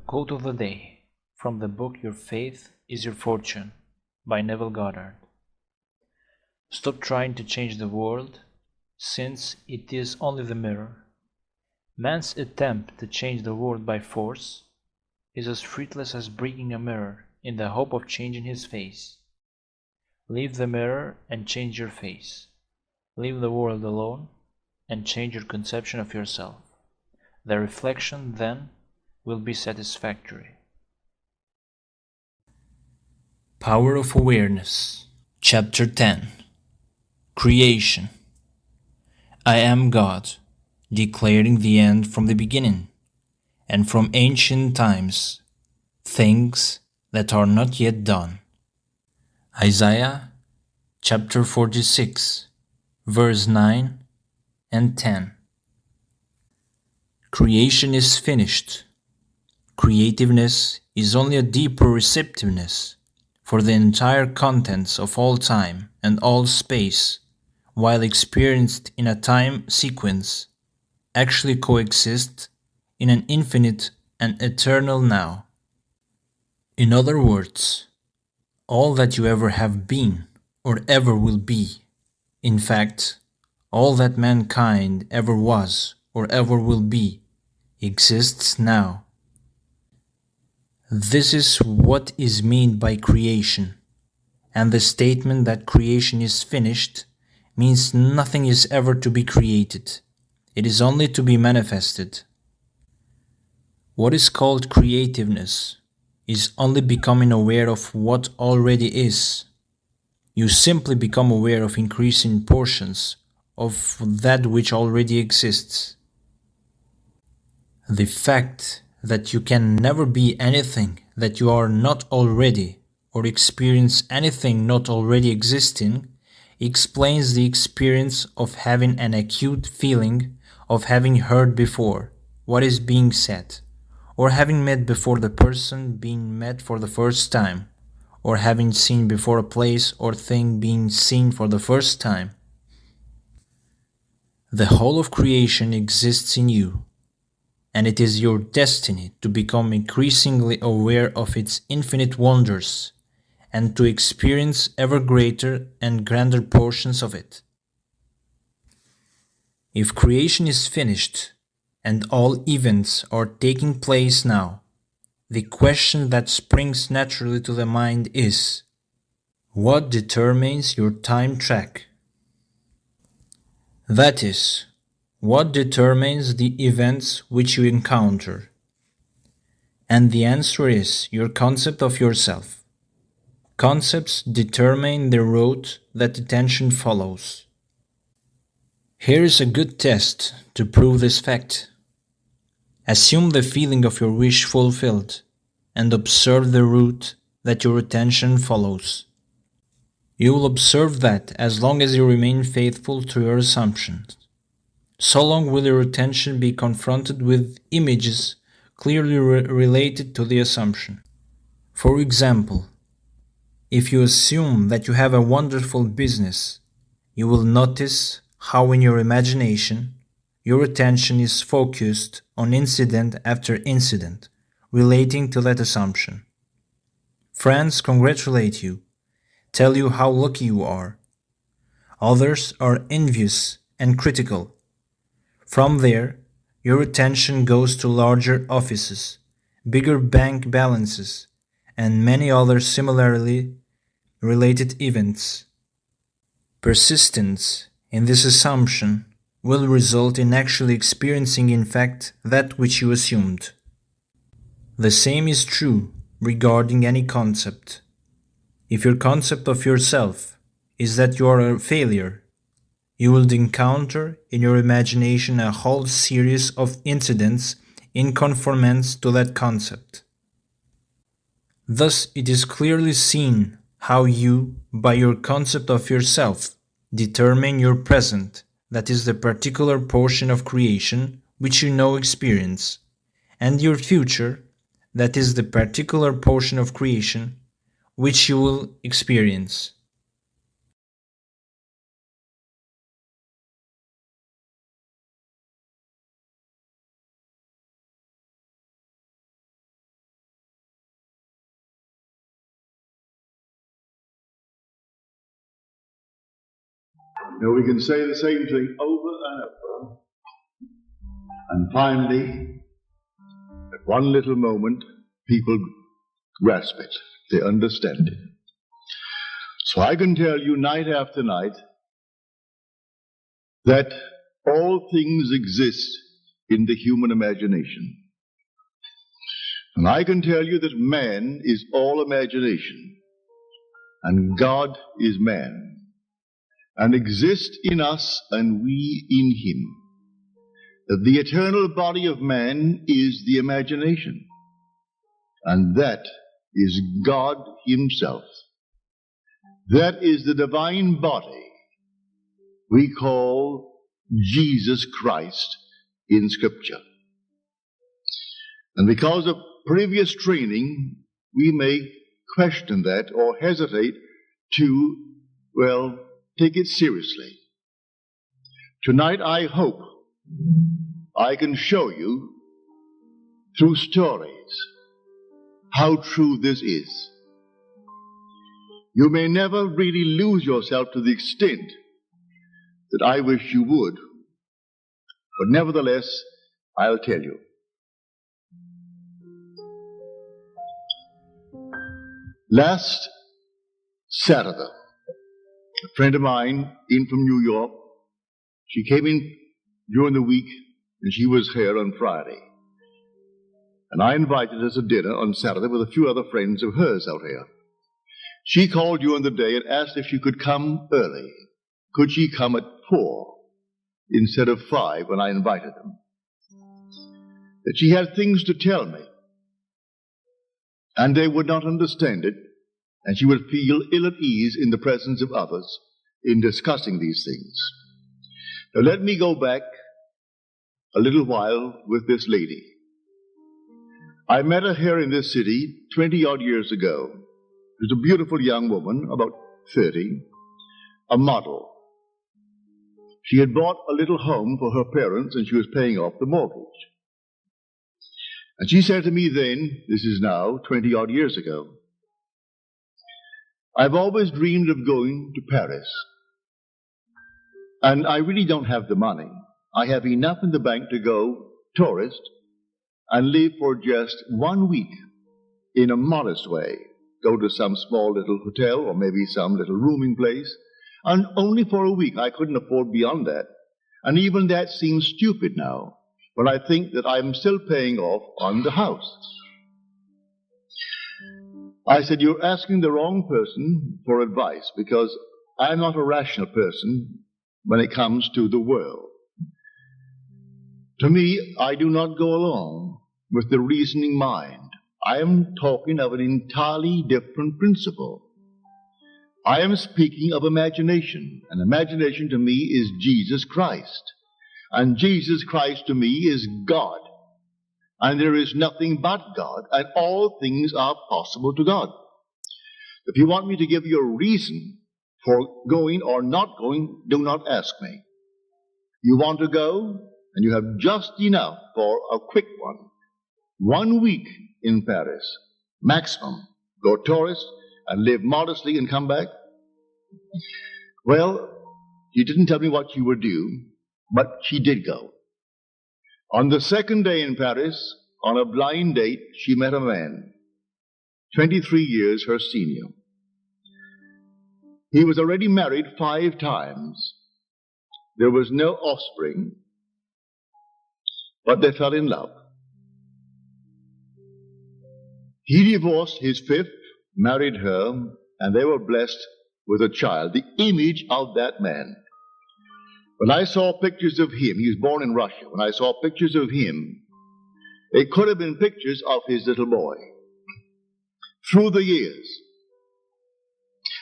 Quote of the day from the book Your Faith is Your Fortune by Neville Goddard. Stop trying to change the world, since it is only the mirror. Man's attempt to change the world by force is as fruitless as breaking a mirror in the hope of changing his face. Leave the mirror and change your face. Leave the world alone and change your conception of yourself. The reflection then will be satisfactory. Power of Awareness. Chapter 10. Creation. I am God, declaring the end from the beginning, and from ancient times, things that are not yet done. Isaiah chapter 46, verse 9 and 10. Creation is finished. Creativeness is only a deeper receptiveness for the entire contents of all time and all space, while experienced in a time sequence, actually coexist in an infinite and eternal now. In other words, all that you ever have been or ever will be, in fact, all that mankind ever was or ever will be, exists now. This is what is meant by creation, and the statement that creation is finished means nothing is ever to be created. It is only to be manifested. What is called creativeness is only becoming aware of what already is. You simply become aware of increasing portions of that which already exists. The fact that you can never be anything that you are not already, or experience anything not already existing, explains the experience of having an acute feeling of having heard before what is being said, or having met before the person being met for the first time, or having seen before a place or thing being seen for the first time. The whole of creation exists in you, and it is your destiny to become increasingly aware of its infinite wonders and to experience ever greater and grander portions of it. If creation is finished and all events are taking place now, the question that springs naturally to the mind is, what determines your time track? That is, what determines the events which you encounter? And the answer is your concept of yourself. Concepts determine the road that attention follows. Here is a good test to prove this fact. Assume the feeling of your wish fulfilled and observe the route that your attention follows. You will observe that as long as you remain faithful to your assumptions. So long will your attention be confronted with images clearly related to the assumption. For example, if you assume that you have a wonderful business, you will notice how in your imagination your attention is focused on incident after incident relating to that assumption. Friends congratulate you, tell you how lucky you are. Others are envious and critical. From there, your attention goes to larger offices, bigger bank balances, and many other similarly related events. Persistence in this assumption will result in actually experiencing in fact that which you assumed. The same is true regarding any concept. If your concept of yourself is that you are a failure, you will encounter in your imagination a whole series of incidents in conformance to that concept. Thus, it is clearly seen how you, by your concept of yourself, determine your present, that is the particular portion of creation which you now experience, and your future, that is the particular portion of creation which you will experience. You know, we can say the same thing over and over, and finally, at one little moment, people grasp it. They understand it. So I can tell you night after night that all things exist in the human imagination. And I can tell you that man is all imagination, and God is man, and exist in us and we in him. That the eternal body of man is the imagination, and that is God himself. That is the divine body we call Jesus Christ in Scripture. And because of previous training, we may question that or hesitate to, well, take it seriously. Tonight I hope I can show you through stories how true this is. You may never really lose yourself to the extent that I wish you would, but nevertheless, I'll tell you. Last Saturday, a friend of mine in from New York, she came in during the week and she was here on Friday. And I invited her to dinner on Saturday with a few other friends of hers out here. She called during the day and asked if she could come early. Could she come at 4 instead of 5 when I invited them? That she had things to tell me, and they would not understand it, and she would feel ill at ease in the presence of others in discussing these things. Now let me go back a little while with this lady. I met her here in this city 20-odd years ago. She was a beautiful young woman, about 30, a model. She had bought a little home for her parents and she was paying off the mortgage. And she said to me then, this is now 20-odd years ago, I've always dreamed of going to Paris. And I really don't have the money. I have enough in the bank to go tourist and live for just 1 week in a modest way. Go to some small little hotel or maybe some little rooming place. And only for a week. I couldn't afford beyond that. And even that seems stupid now, when I think that I'm still paying off on the house. I said, you're asking the wrong person for advice, because I'm not a rational person when it comes to the world. To me, I do not go along with the reasoning mind. I am talking of an entirely different principle. I am speaking of imagination, and imagination to me is Jesus Christ. And Jesus Christ to me is God. And there is nothing but God, and all things are possible to God. If you want me to give you a reason for going or not going, do not ask me. You want to go, and you have just enough for a quick one. 1 week in Paris, maximum. Go tourist and live modestly and come back. Well, she didn't tell me what she would do, but she did go. On the second day in Paris, on a blind date, she met a man, 23 years her senior. He was already married 5 times. There was no offspring, but they fell in love. He divorced his 5th, married her, and they were blessed with a child, the image of that man. When I saw pictures of him, he was born in Russia, when I saw pictures of him, it could have been pictures of his little boy. Through the years,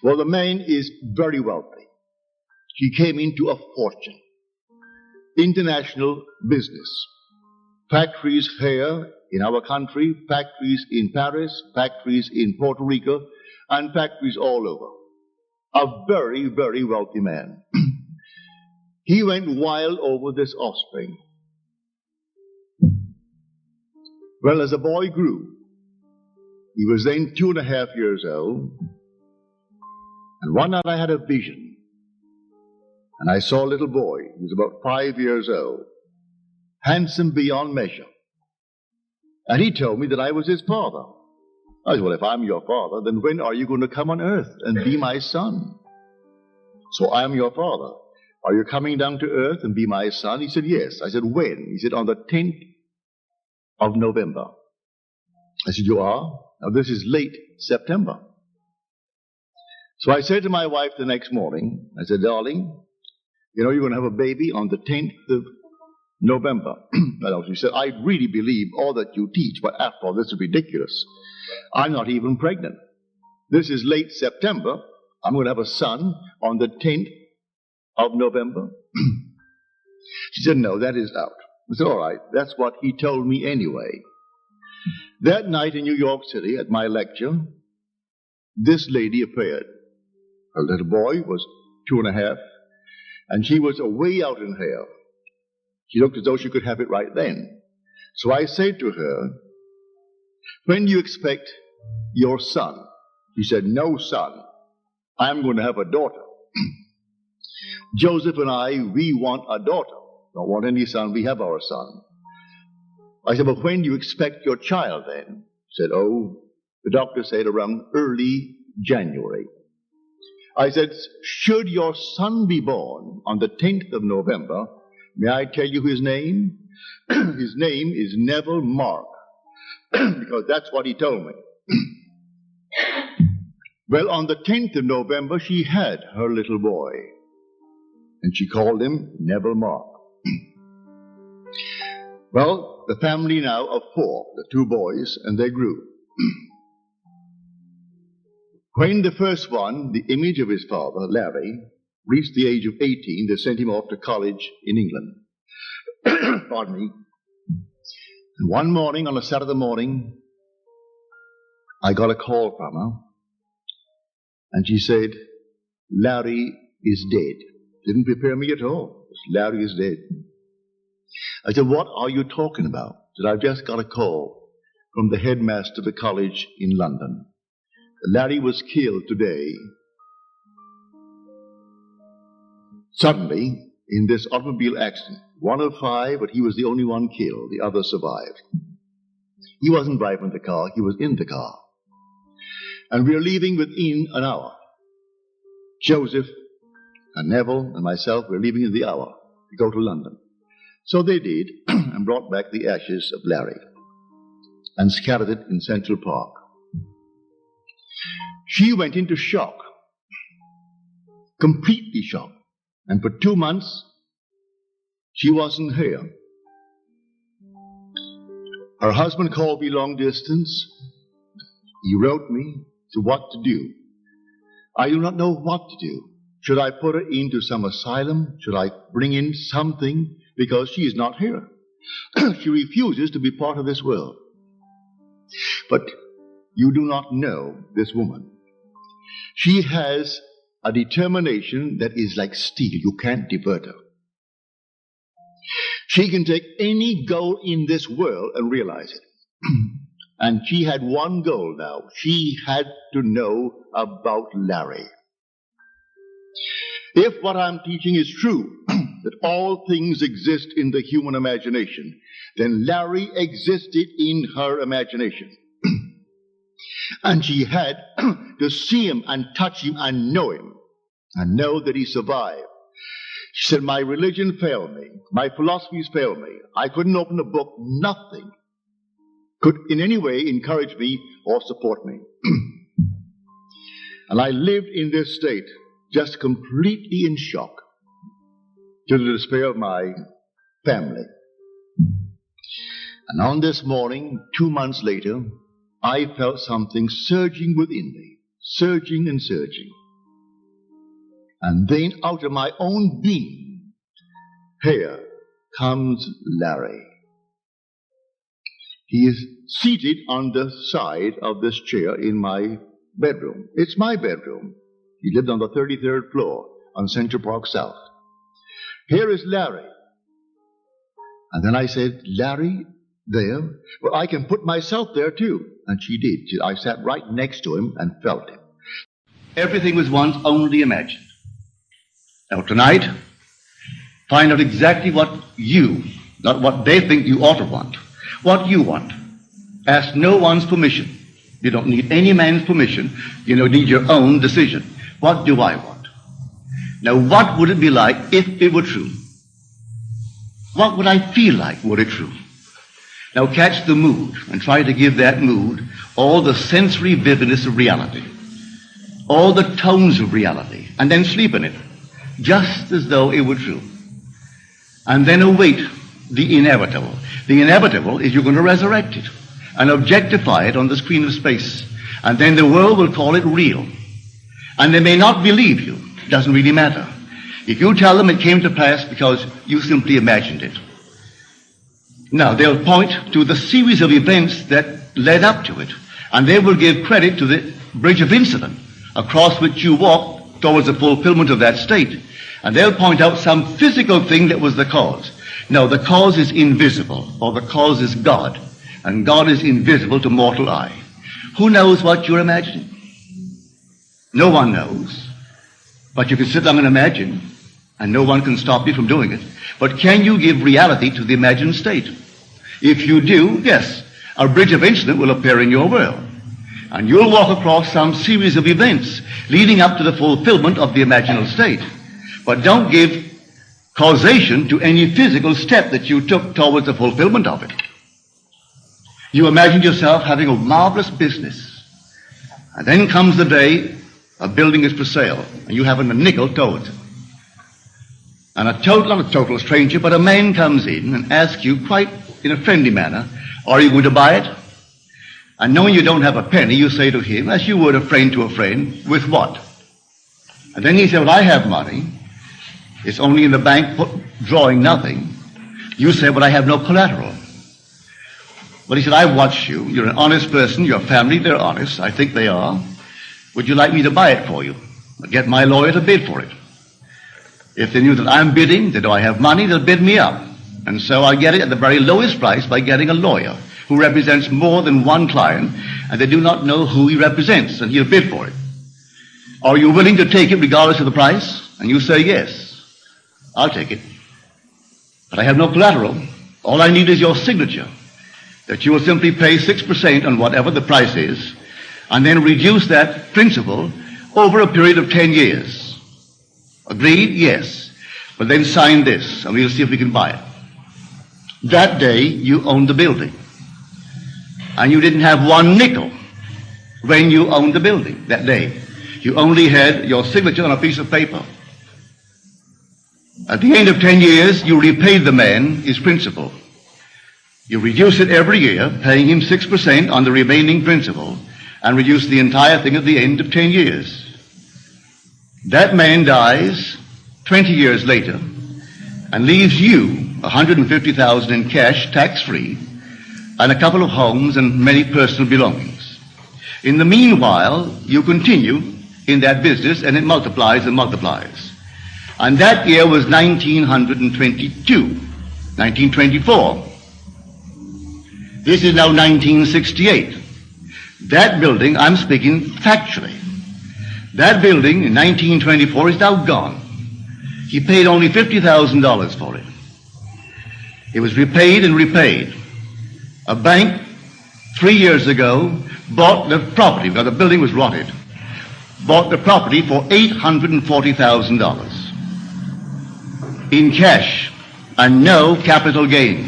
well, the man is very wealthy. He came into a fortune. International business. Factories here in our country, factories in Paris, factories in Puerto Rico, and factories all over. A very, very wealthy man. He went wild over this offspring. Well, as the boy grew, he was then 2.5 years old, and one night I had a vision. and I saw a little boy. He was about 5 years old, handsome beyond measure. And he told me that I was his father. I said, well, if I'm your father, then when are you going to come on earth and be my son? So I'm your father. Are you coming down to earth and be my son? He said, yes. I said, when? He said, on the 10th of November. I said, you are? Now this is late September. So I said to my wife the next morning, I said, darling, you know you're going to have a baby on the 10th of November. Well, she said, I really believe all that you teach, but after all, this is ridiculous. I'm not even pregnant. This is late September. I'm going to have a son on the 10th of November. She said, no, that is out. I said, all right, that's what he told me anyway. That night in New York City at my lecture, this lady appeared. Her little boy was 2.5, and she was way out in hair. She looked as though she could have it right then. So I said to her, when do you expect your son? She said, no son. I'm going to have a daughter. Joseph and I, we want a daughter. Don't want any son, we have our son. I said, but when do you expect your child then? She said, oh, the doctor said around early January. I said, should your son be born on the 10th of November, may I tell you his name? His name is Neville Mark, because that's what he told me. Well, on the 10th of November, she had her little boy, and she called him Neville Mark. Well, the family now of 4, the 2 boys, and they grew. When the first one, the image of his father, Larry, reached the age of 18, they sent him off to college in England. Pardon me. And one morning, on a Saturday morning, I got a call from her, and she said, Larry is dead. Didn't prepare me at all. Larry is dead. I said, what are you talking about? She said, I've just got a call from the headmaster of the college in London. Larry was killed today, suddenly, in this automobile accident. 1 of 5, but he was the only one killed. The others survived. He wasn't driving the car, he was in the car. And we are leaving within an hour. Joseph and Neville and myself were leaving in the hour to go to London. So they did, and brought back the ashes of Larry and scattered it in Central Park. She went into shock, completely shocked. And for 2 months, she wasn't here. Her husband called me long distance. He wrote me to what to do. I do not know what to do. Should I put her into some asylum? Should I bring in something? Because she is not here. She refuses to be part of this world. But you do not know this woman. She has a determination that is like steel. You can't divert her. She can take any goal in this world and realize it. And she had one goal now. She had to know about Larry. If what I'm teaching is true, that all things exist in the human imagination, then Larry existed in her imagination. And she had to see him and touch him and know him, and know that he survived. She said, my religion failed me. My philosophies failed me. I couldn't open a book. Nothing could in any way encourage me or support me. And I lived in this state, just completely in shock, to the despair of my family. And on this morning, 2 months later, I felt something surging within me, surging and surging. And then out of my own being, here comes Larry. He is seated on the side of this chair in my bedroom. It's my bedroom. He lived on the 33rd floor on Central Park South. Here is Larry. And then I said, Larry, there? Well, I can put myself there too. And she did. I sat right next to him and felt him. Everything was once only imagined. Now tonight, Find out exactly what you, not what they think you ought to want, what you want. Ask no one's permission. You don't need any man's permission. You don't need your own decision. What do I want? Now, what would it be like if it were true? What would I feel like were it true? Now, catch the mood and try to give that mood all the sensory vividness of reality, all the tones of reality, and then sleep in it, just as though it were true. And then await the inevitable. The inevitable is you're going to resurrect it and objectify it on the screen of space. And then the world will call it real. And they may not believe you. It doesn't really matter. If you tell them it came to pass because you simply imagined it. Now, they'll point to the series of events that led up to it. And they will give credit to the bridge of incident across which you walked towards the fulfillment of that state. And they'll point out some physical thing that was the cause. No, the cause is invisible, or the cause is God. And God is invisible to mortal eye. Who knows what you're imagining? No one knows. But you can sit down and imagine, and no one can stop you from doing it. But can you give reality to the imagined state? If you do, yes, a bridge of incident will appear in your world. And you'll walk across some series of events leading up to the fulfillment of the imaginal state. But don't give causation to any physical step that you took towards the fulfillment of it. You imagined yourself having a marvelous business. And then comes the day a building is for sale, and you haven't a nickel towards it. And not a total stranger, but a man comes in and asks you quite in a friendly manner, are you going to buy it? And knowing you don't have a penny, you say to him, as you would a friend to a friend, with what? And then he said, well, I have money. It's only in the bank drawing nothing. You say, but I have no collateral. Well, he said, I've watched you. You're an honest person. Your family, they're honest. I think they are. Would you like me to buy it for you? I'll get my lawyer to bid for it. If they knew that I'm bidding, that I have money, they'll bid me up. And so I get it at the very lowest price by getting a lawyer who represents more than one client, and they do not know who he represents, and he'll bid for it. Are you willing to take it regardless of the price? And you say, yes, I'll take it. But I have no collateral. All I need is your signature, that you will simply pay 6% on whatever the price is, and then reduce that principal over a period of 10 years. Agreed? Yes. But then sign this, and we'll see if we can buy it. That day, you owned the building. And you didn't have one nickel when you owned the building that day. You only had your signature on a piece of paper. At the end of 10 years, you repaid the man his principal. You reduce it every year, paying him 6% on the remaining principal, and reduce the entire thing at the end of 10 years. That man dies 20 years later and leaves you $150,000 in cash, tax-free, and a couple of homes and many personal belongings. In the meanwhile, you continue in that business, and it multiplies and multiplies. And that year was 1922, 1924. This is now 1968. That building, I'm speaking factually, that building in 1924 is now gone. He paid only $50,000 for it. It was repaid and repaid. A bank 3 years ago bought the property, because the building was rotted, bought the property for $840,000 in cash and no capital gain.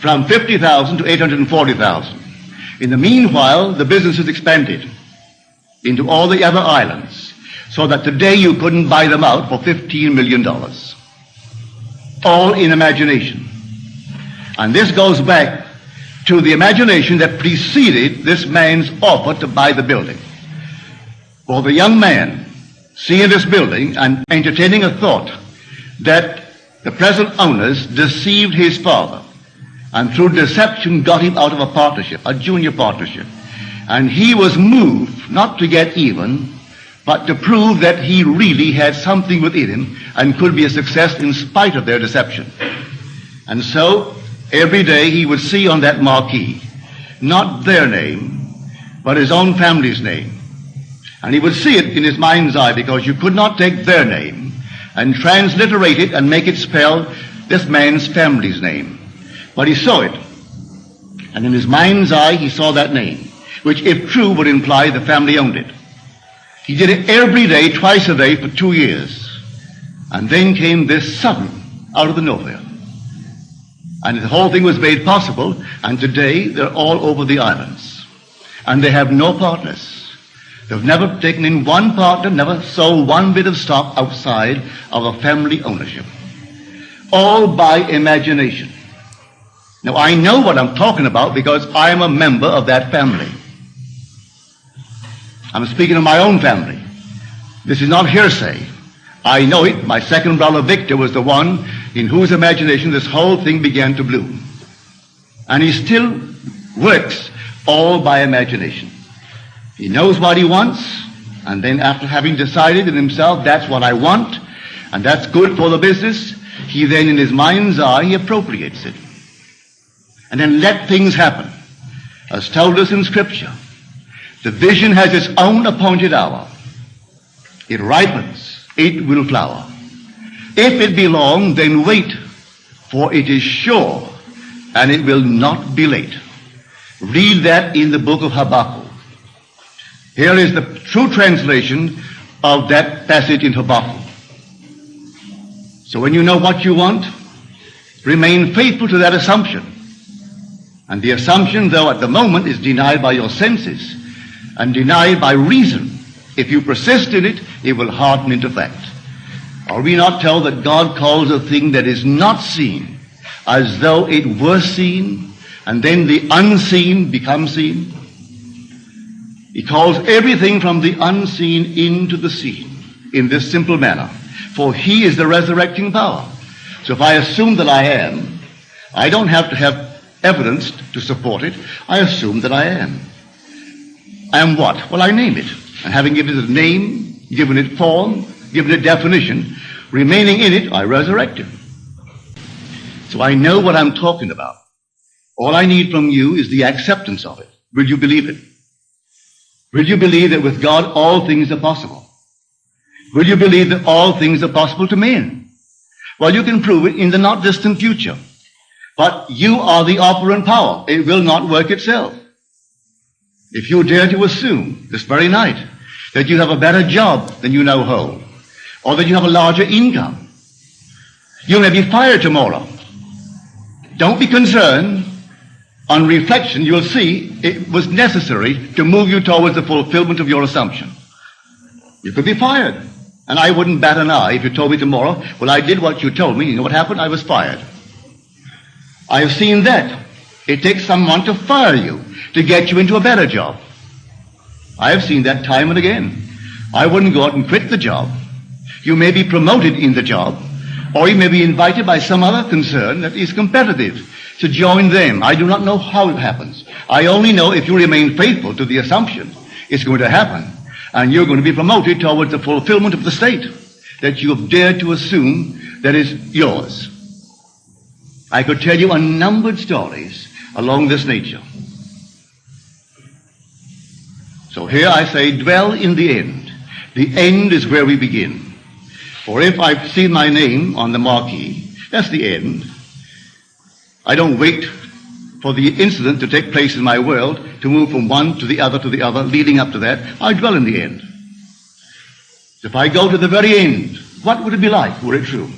From $50,000 to $840,000. In the meanwhile, the business has expanded into all the other islands, so that today you couldn't buy them out for $15 million. All in imagination. And this goes back to the imagination that preceded this man's offer to buy the building. For the young man seeing this building and entertaining a thought that the present owners deceived his father, and through deception got him out of a partnership, a junior partnership. And he was moved not to get even, but to prove that he really had something within him and could be a success in spite of their deception. And so every day he would see on that marquee not their name, but his own family's name. And he would see it in his mind's eye, because you could not take their name and transliterate it and make it spell this man's family's name. But he saw it, and in his mind's eye he saw that name, which if true would imply the family owned it. He did it every day, twice a day for 2 years. And then came this sudden, out of the nowhere. And the whole thing was made possible, and today they're all over the islands. And they have no partners. They've never taken in one partner, never sold one bit of stock outside of a family ownership. All by imagination. Now I know what I'm talking about because I am a member of that family. I'm speaking of my own family. This is not hearsay. I know it. My second brother Victor was the one in whose imagination this whole thing began to bloom. And he still works all by imagination. He knows what he wants, and then after having decided in himself that's what I want, and that's good for the business, he then in his mind's eye, he appropriates it. And then let things happen. As told us in Scripture, the vision has its own appointed hour. It ripens, it will flower. If it be long, then wait, for it is sure, and it will not be late. Read that in the book of Habakkuk. Here is the true translation of that passage in Habakkuk. So when you know what you want, remain faithful to that assumption. And the assumption, though at the moment, is denied by your senses and denied by reason. If you persist in it, it will harden into fact. Are we not told that God calls a thing that is not seen as though it were seen, and then the unseen becomes seen? He calls everything from the unseen into the seen in this simple manner. For he is the resurrecting power. So if I assume that I am, I don't have to have evidence to support it. I assume that I am. I am what? Well, I name it. And having given it a name, given it form, given it definition, remaining in it, I resurrect it. So I know what I'm talking about. All I need from you is the acceptance of it. Will you believe it? Will you believe that with God all things are possible? Will you believe that all things are possible to men? Well, you can prove it in the not distant future. But you are the operant power. It will not work itself. If you dare to assume this very night that you have a better job than you now hold, or that you have a larger income, you may be fired tomorrow. Don't be concerned. On reflection, you'll see it was necessary to move you towards the fulfillment of your assumption. You could be fired. And I wouldn't bat an eye if you told me tomorrow, well, I did what you told me. You know what happened? I was fired. I have seen that. It takes someone to fire you to get you into a better job. I have seen that time and again. I wouldn't go out and quit the job. You may be promoted in the job, or you may be invited by some other concern that is competitive to join them. I do not know how it happens. I only know if you remain faithful to the assumption, it's going to happen. And you're going to be promoted towards the fulfillment of the state that you have dared to assume that is yours. I could tell you unnumbered stories along this nature. So here I say, dwell in the end. The end is where we begin. For if I've seen my name on the marquee, that's the end. I don't wait for the incident to take place in my world to move from one to the other, leading up to that. I dwell in the end. If I go to the very end, what would it be like were it true?